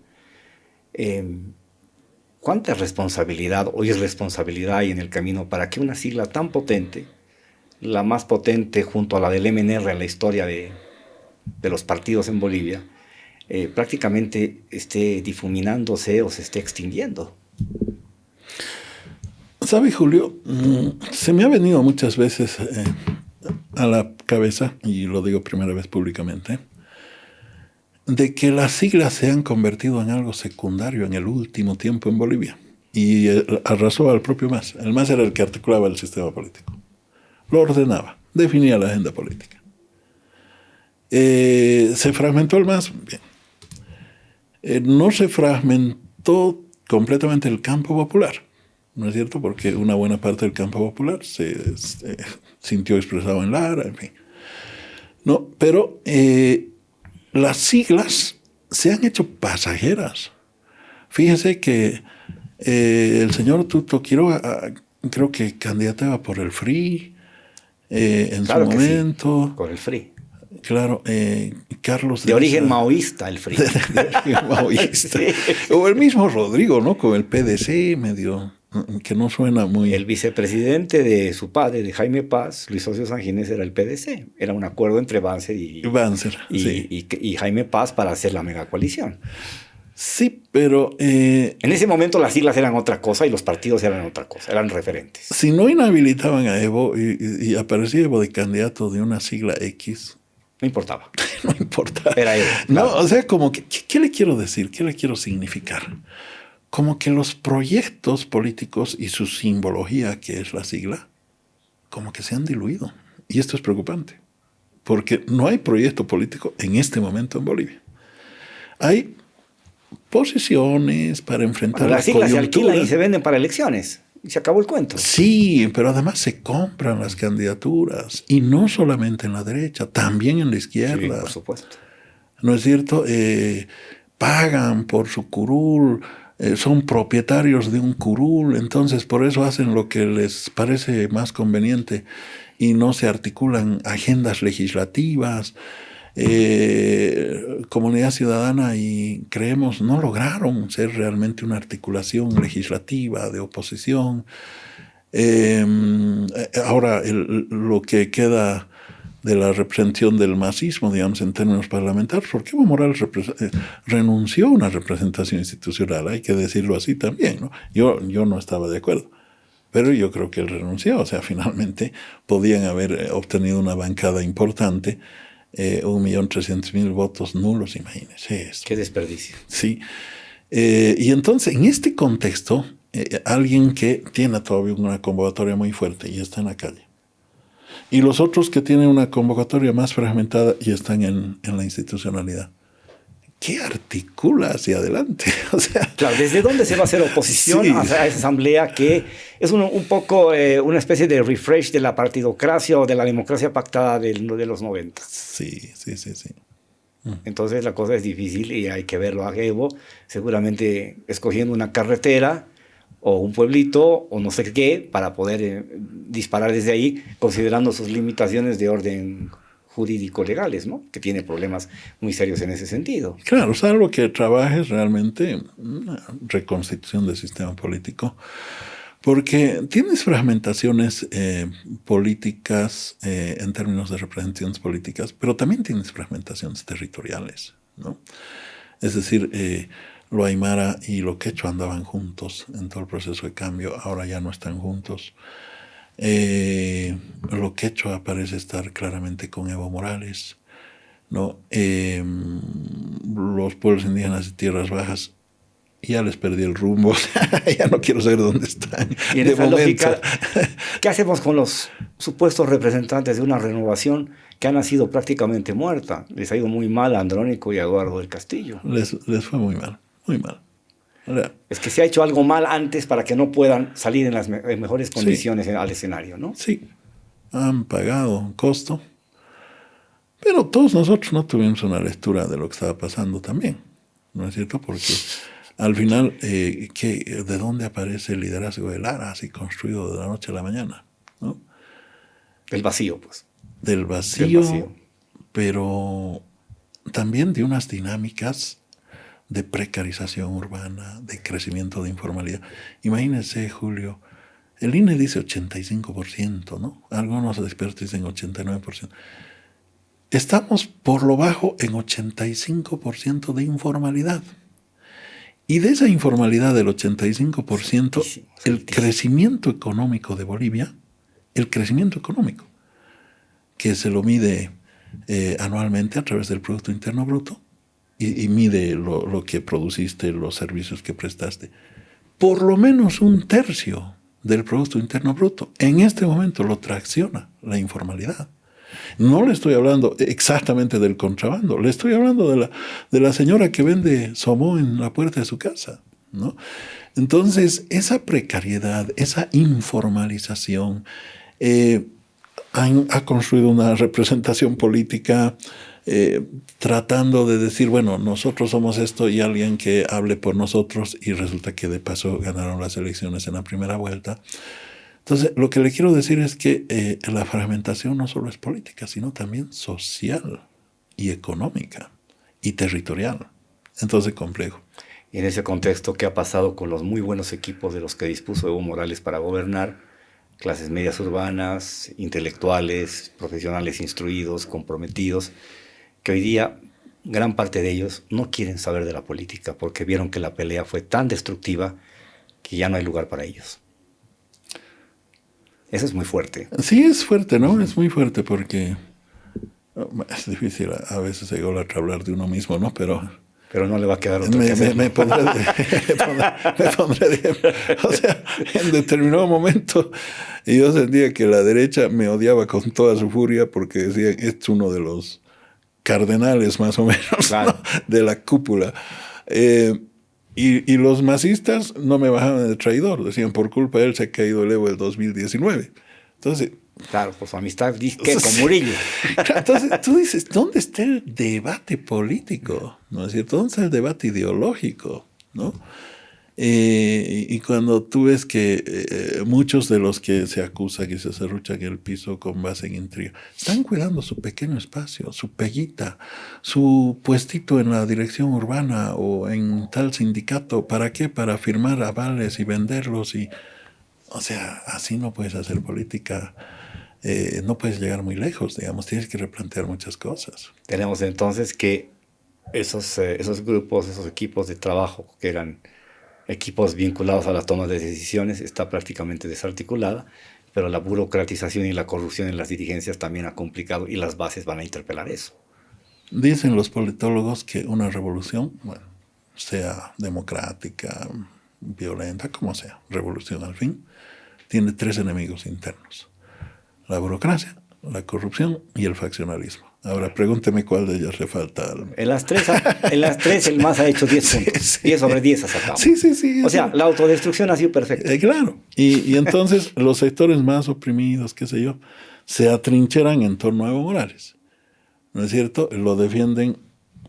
¿Cuánta responsabilidad o irresponsabilidad hay en el camino para que una sigla tan potente, la más potente junto a la del MNR en la historia de los partidos en Bolivia, prácticamente esté difuminándose o se esté extinguiendo? ¿Sabe, Julio? Se me ha venido muchas veces a la cabeza, y lo digo primera vez públicamente, de que las siglas se han convertido en algo secundario en el último tiempo en Bolivia. Y arrasó al propio MAS. El MAS era el que articulaba el sistema político. Lo ordenaba, definía la agenda política. Se fragmentó el MAS, bien. No se fragmentó completamente el campo popular, ¿no es cierto? Porque una buena parte del campo popular se sintió expresado en Lara, en fin. No, pero las siglas se han hecho pasajeras. Fíjese que el señor Tuto Quiroga creo que candidateaba por el FRI en claro su momento. Sí, por el FRI. Claro, Carlos... De origen maoísta, el FRI. De origen maoísta. Sí. O el mismo Rodrigo, ¿no? Con el PDC, medio... que no suena muy... El vicepresidente de su padre, de Jaime Paz, Luis Ocio Sanginés, era el PDC. Era un acuerdo entre Banzer y Jaime Paz para hacer la megacoalición. Sí, pero... en ese momento las siglas eran otra cosa y los partidos eran otra cosa, eran referentes. Si no inhabilitaban a Evo y aparecía Evo de candidato de una sigla X, No importaba. No importa. Era él. No, Claro. o sea, como que, ¿qué le quiero decir? ¿Qué le quiero significar? Como que los proyectos políticos y su simbología, que es la sigla, como que se han diluido. Y esto es preocupante, porque no hay proyecto político en este momento en Bolivia. Hay posiciones para enfrentar Bueno, las siglas se alquilan y coyuntura. se venden para elecciones. Y se acabó el cuento. Sí, pero además se compran las candidaturas, y no solamente en la derecha, también en la Sí, izquierda. por supuesto. ¿No es cierto? Pagan por su curul, son propietarios de un curul, entonces por eso hacen lo que les parece más conveniente y no se articulan agendas legislativas. Comunidad Ciudadana y Creemos no lograron ser realmente una articulación legislativa de oposición. Ahora lo que queda de la representación del masismo, digamos, en términos parlamentarios, porque Evo Morales renunció a una representación institucional, hay que decirlo así también, ¿no? Yo no estaba de acuerdo, pero yo creo que él renunció, o sea, finalmente podían haber obtenido una bancada importante, 1.300.000 votos nulos, imagínense eso. Qué desperdicio. Sí. Y entonces, en este contexto, alguien que tiene todavía una convocatoria muy fuerte y está en la calle, y los otros que tienen una convocatoria más fragmentada y están en la institucionalidad, ¿qué articula hacia adelante? O sea, Claro, ¿desde dónde se va a hacer oposición sí, a esa asamblea que es un poco una especie de refresh de la partidocracia o de la democracia pactada de los 90? sí. Entonces la cosa es difícil y hay que verlo a Evo, seguramente escogiendo una carretera o un pueblito o no sé qué para poder disparar desde ahí, considerando sus limitaciones de orden jurídico legales, ¿no? Que tiene problemas muy serios en ese sentido. Claro, salvo que trabajes realmente una reconstitución del sistema político, porque tienes fragmentaciones políticas en términos de representaciones políticas, pero también tienes fragmentaciones territoriales, ¿no? Es decir, lo aymara y lo quechua andaban juntos en todo el proceso de cambio, ahora ya no están juntos. Lo quechua parece estar claramente con Evo Morales, ¿no? Los pueblos indígenas de tierras bajas ya les perdí el rumbo, ya no quiero saber dónde están. Y en de esa momento. lógica, ¿qué hacemos con los supuestos representantes de una renovación que ha nacido prácticamente muerta? Les ha ido muy mal a Andrónico y a Eduardo del Castillo. Les fue muy mal, muy mal. O sea, Es que se ha hecho algo mal antes para que no puedan salir en las mejores condiciones al escenario, ¿no? sí, han pagado un costo, pero todos nosotros no tuvimos una lectura de lo que estaba pasando también, ¿no es cierto? Porque al final, ¿de dónde aparece el liderazgo de Lara, así construido de la noche a la mañana, ¿no? El vacío, pues. Del vacío, Del vacío. pero también de unas dinámicas de precarización urbana, de crecimiento de informalidad. Imagínense, Julio, el INE dice 85%, ¿no? Algunos expertos dicen 89%. Estamos por lo bajo en 85% de informalidad. Y de esa informalidad del 85%, el crecimiento económico de Bolivia, el crecimiento económico, que se lo mide anualmente a través del Producto Interno Bruto, y mide lo que produciste, los servicios que prestaste, por lo menos 1/3 del Producto Interno Bruto, en este momento lo tracciona la informalidad. No le estoy hablando exactamente del contrabando, le estoy hablando de la señora que vende somo en la puerta de su casa, ¿no? Entonces, esa precariedad, esa informalización, ha construido una representación política tratando de decir, bueno, nosotros somos esto y alguien que hable por nosotros, y resulta que de paso ganaron las elecciones en la primera vuelta. Entonces, lo que le quiero decir es que la fragmentación no solo es política, sino también social y económica y territorial. Entonces, complejo. Y en ese contexto, ¿qué ha pasado con los muy buenos equipos de los que dispuso Evo Morales para gobernar? Clases medias urbanas, intelectuales, profesionales instruidos, comprometidos, que hoy día gran parte de ellos no quieren saber de la política porque vieron que la pelea fue tan destructiva que ya no hay lugar para ellos. Eso es muy fuerte. Sí, es fuerte, ¿no? Es muy fuerte porque Es difícil a veces ególatra hablar de uno mismo, ¿no? Pero no le va a quedar otro que hacer. Me pondré o sea, en determinado momento yo sentía que la derecha me odiaba con toda su furia porque decía, este es uno de los cardenales más o menos, claro, ¿no? De la cúpula. Y los masistas no me bajaban de traidor, decían, por culpa de él se ha caído el Evo del 2019. Entonces... Claro, por su amistad, ¿qué? Con Murillo. Entonces tú dices, ¿dónde está el debate político? ¿No es cierto? ¿Dónde está el debate ideológico? ¿No? Y cuando tú ves que muchos de los que se acusa que se serruchan el piso con base en intriga, están cuidando su pequeño espacio, su peguita, su puestito en la dirección urbana o en tal sindicato. ¿Para qué? Para firmar avales y venderlos. O sea, así no puedes hacer política. No puedes llegar muy lejos, digamos, tienes que replantear muchas cosas. Tenemos entonces que esos grupos, esos equipos de trabajo que eran equipos vinculados a la toma de decisiones está prácticamente desarticulada, pero la burocratización y la corrupción en las dirigencias también ha complicado y las bases van a interpelar eso. Dicen los politólogos que una revolución, bueno, sea democrática, violenta, como sea, revolución al fin, tiene 3 enemigos internos: la burocracia, la corrupción y el faccionalismo. Ahora, pregúnteme cuál de ellos le falta. En las tres el MAS ha hecho 10 puntos. Sí. 10 sobre 10 ha sacado. Sí. O sea, la autodestrucción ha sido perfecta. Claro. Y entonces los sectores más oprimidos, qué sé yo, se atrincheran en torno a Evo Morales. ¿No es cierto? Lo defienden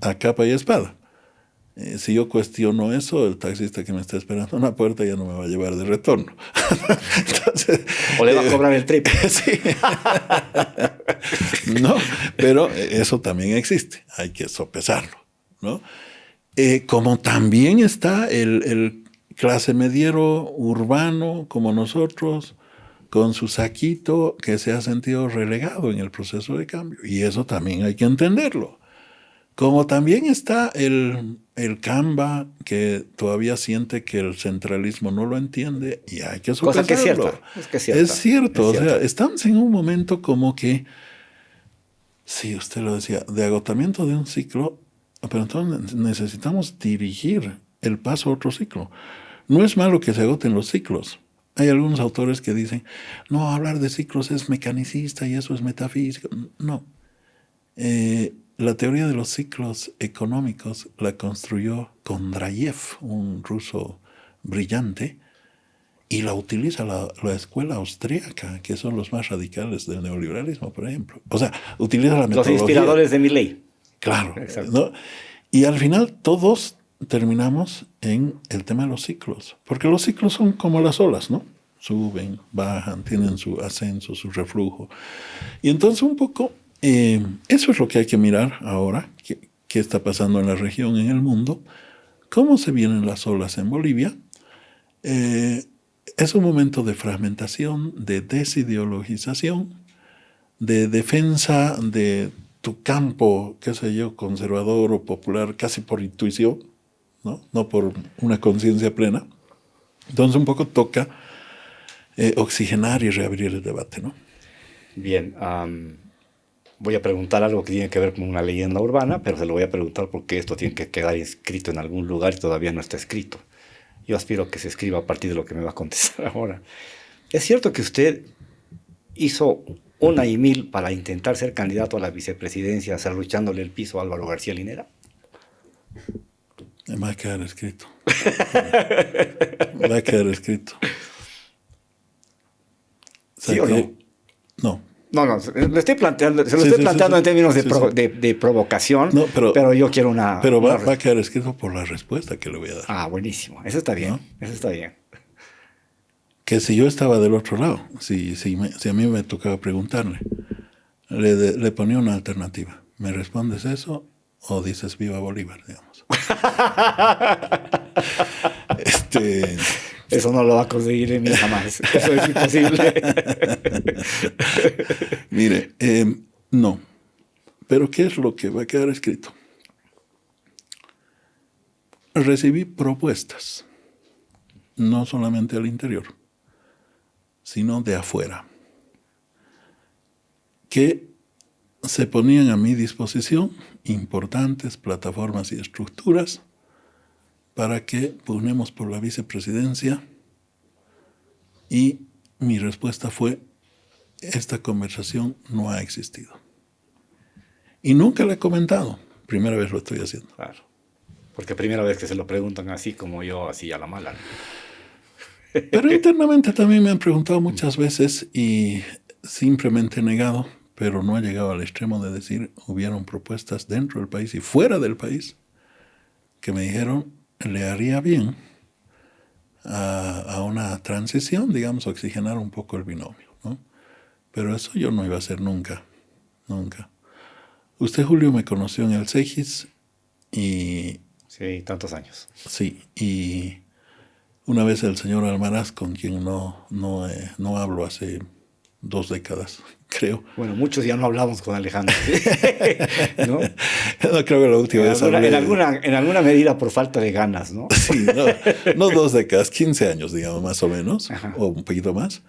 a capa y espada. Si yo cuestiono eso, el taxista que me está esperando en la puerta ya no me va a llevar de retorno. Entonces, o le va a cobrar el triple. Sí. No, pero eso también existe. Hay que sopesarlo, ¿no? Como también está el clase mediero urbano, como nosotros, con su saquito, que se ha sentido relegado en el proceso de cambio. Y eso también hay que entenderlo. Como también está el Camba, que todavía siente que el centralismo no lo entiende y hay que sopesarlo. Cosa que es cierta. Es cierto. O sea, estamos en un momento como que, sí, usted lo decía, de agotamiento de un ciclo, pero entonces necesitamos dirigir el paso a otro ciclo. No es malo que se agoten los ciclos. Hay algunos autores que dicen, no, hablar de ciclos es mecanicista y eso es metafísico. No. La teoría de los ciclos económicos la construyó Kondrayev, un ruso brillante, y la utiliza la escuela austríaca, que son los más radicales del neoliberalismo, por ejemplo. O sea, utiliza la metodología. Los inspiradores de Milley. Claro. ¿No? Y al final todos terminamos en el tema de los ciclos, porque los ciclos son como las olas, ¿no? Suben, bajan, tienen su ascenso, su reflujo. Y entonces un poco... eso es lo que hay que mirar ahora, qué está pasando en la región, en el mundo, cómo se vienen las olas en Bolivia. Es un momento de fragmentación, de desideologización, de defensa de tu campo, qué sé yo, conservador o popular, casi por intuición, no por una conciencia plena. Entonces un poco toca oxigenar y reabrir el debate, ¿no? Bien, voy a preguntar algo que tiene que ver con una leyenda urbana, pero se lo voy a preguntar porque esto tiene que quedar inscrito en algún lugar y todavía no está escrito. Yo aspiro que se escriba a partir de lo que me va a contestar ahora. ¿Es cierto que usted hizo 1 y 1000 para intentar ser candidato a la vicepresidencia, serruchándole el piso a Álvaro García Linera? Me va a quedar escrito. Va a quedar escrito. ¿Sí o no? No. No, lo estoy planteando, se lo estoy planteando en términos de provocación, no, pero yo quiero una... Pero va a quedar escrito por la respuesta que le voy a dar. Ah, buenísimo. Eso está bien, ¿no? Eso está bien. Que si yo estaba del otro lado, si a mí me tocaba preguntarle, le ponía una alternativa. ¿Me respondes eso o dices viva Bolívar, digamos? Eso no lo va a conseguir en mí jamás. Eso es imposible. Mire, no. Pero ¿qué es lo que va a quedar escrito? Recibí propuestas, no solamente al interior, sino de afuera, que se ponían a mi disposición importantes plataformas y estructuras para que pugnemos por la vicepresidencia, y mi respuesta fue: esta conversación no ha existido. Y nunca la he comentado. Primera vez lo estoy haciendo. Claro. Porque primera vez que se lo preguntan así como yo, así a la mala. Pero internamente también me han preguntado muchas veces y simplemente he negado, pero no he llegado al extremo de decir, hubieron propuestas dentro del país y fuera del país que me dijeron, le haría bien a una transición, digamos, oxigenar un poco el binomio, ¿no? Pero eso yo no iba a hacer nunca, nunca. Usted, Julio, me conoció en el CEGIS y... Sí, tantos años. Sí, y una vez el señor Almaraz, con quien no hablo hace 2 décadas, creo. Bueno, muchos ya no hablamos con Alejandro. ¿No? No, creo que la última vez hablé... En alguna medida por falta de ganas, ¿no? Sí, no 2 décadas, 15 años, digamos, más o menos, ajá, o un poquito más.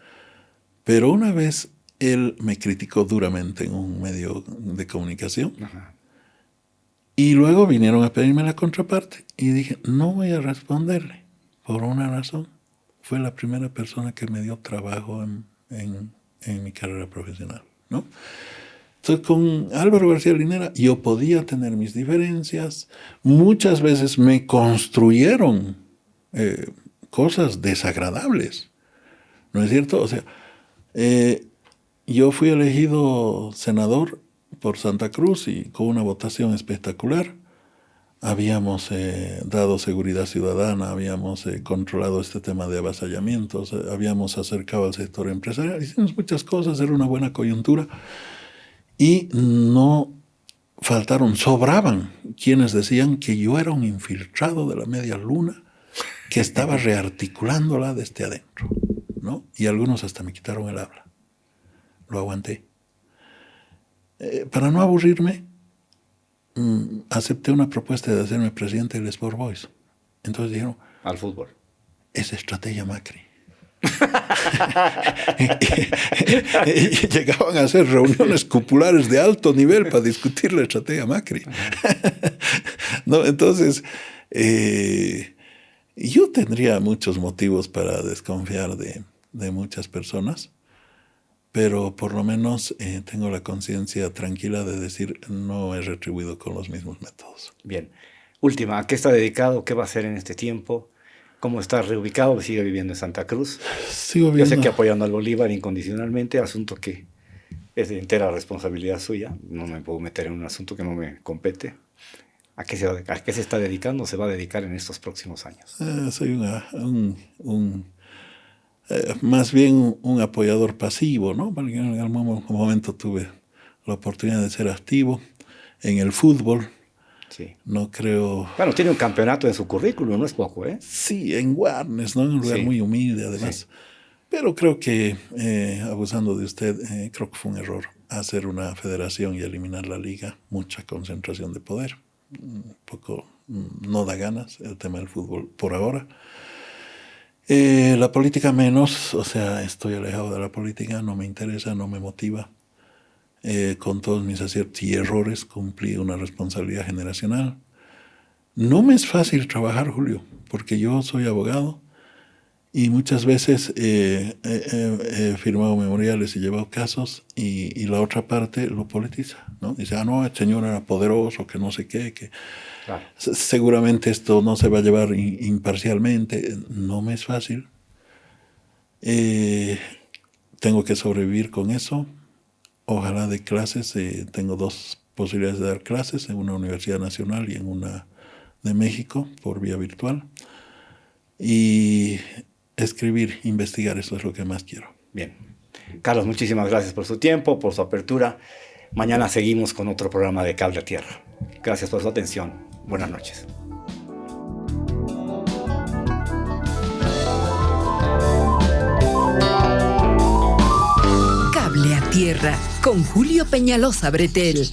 Pero una vez él me criticó duramente en un medio de comunicación. Ajá. Y luego vinieron a pedirme la contraparte. Y dije, no voy a responderle. Por una razón. Fue la primera persona que me dio trabajo en mi carrera profesional, ¿no? Entonces, con Álvaro García Linera yo podía tener mis diferencias. Muchas veces me construyeron cosas desagradables. ¿No es cierto? O sea, yo fui elegido senador por Santa Cruz y con una votación espectacular. Habíamos dado seguridad ciudadana, habíamos controlado este tema de avasallamientos, habíamos acercado al sector empresarial, hicimos muchas cosas, era una buena coyuntura y no faltaron, sobraban quienes decían que yo era un infiltrado de la media luna que estaba rearticulándola desde adentro, ¿no? Y algunos hasta me quitaron el habla. Lo aguanté. Para no aburrirme, acepté una propuesta de hacerme presidente del Sport Boys. Entonces dijeron... Al fútbol. Es estrategia Macri. y llegaban a hacer reuniones cupulares de alto nivel para discutir la estrategia Macri. No, entonces, yo tendría muchos motivos para desconfiar de muchas personas, pero por lo menos tengo la conciencia tranquila de decir no he retribuido con los mismos métodos. Bien. Última, ¿a qué está dedicado? ¿Qué va a hacer en este tiempo? ¿Cómo está reubicado? ¿Sigue viviendo en Santa Cruz? Sigo viviendo. Yo sé que apoyando al Bolívar incondicionalmente, asunto que es de entera responsabilidad suya. No me puedo meter en un asunto que no me compete. ¿A qué se está dedicando? ¿Se va a dedicar en estos próximos años? Soy más bien un apoyador pasivo, ¿no? Porque en algún momento tuve la oportunidad de ser activo en el fútbol. Sí. No creo... Bueno, tiene un campeonato en su currículum, no es poco, ¿eh? Sí, en Warnes, ¿no? En un lugar muy humilde, además. Sí. Pero creo que, abusando de usted, creo que fue un error hacer una federación y eliminar la liga. Mucha concentración de poder. Un poco no da ganas el tema del fútbol por ahora. La política menos, o sea, estoy alejado de la política, no me interesa, no me motiva. Con todos mis aciertos y errores cumplí una responsabilidad generacional. No me es fácil trabajar, Julio, porque yo soy abogado y muchas veces he firmado memoriales y llevado casos y la otra parte lo politiza, ¿no? Dice, no, el señor era poderoso, que no sé qué, que claro, seguramente esto no se va a llevar imparcialmente. No me es fácil. Tengo que sobrevivir con eso. Ojalá de clases, tengo 2 posibilidades de dar clases, en una universidad nacional y en una de México, por vía virtual. Y escribir, investigar, eso es lo que más quiero. Bien. Carlos, muchísimas gracias por su tiempo, por su apertura. Mañana seguimos con otro programa de Cable a Tierra. Gracias por su atención. Buenas noches. Cable a Tierra con Julio Peñalosa Bretel.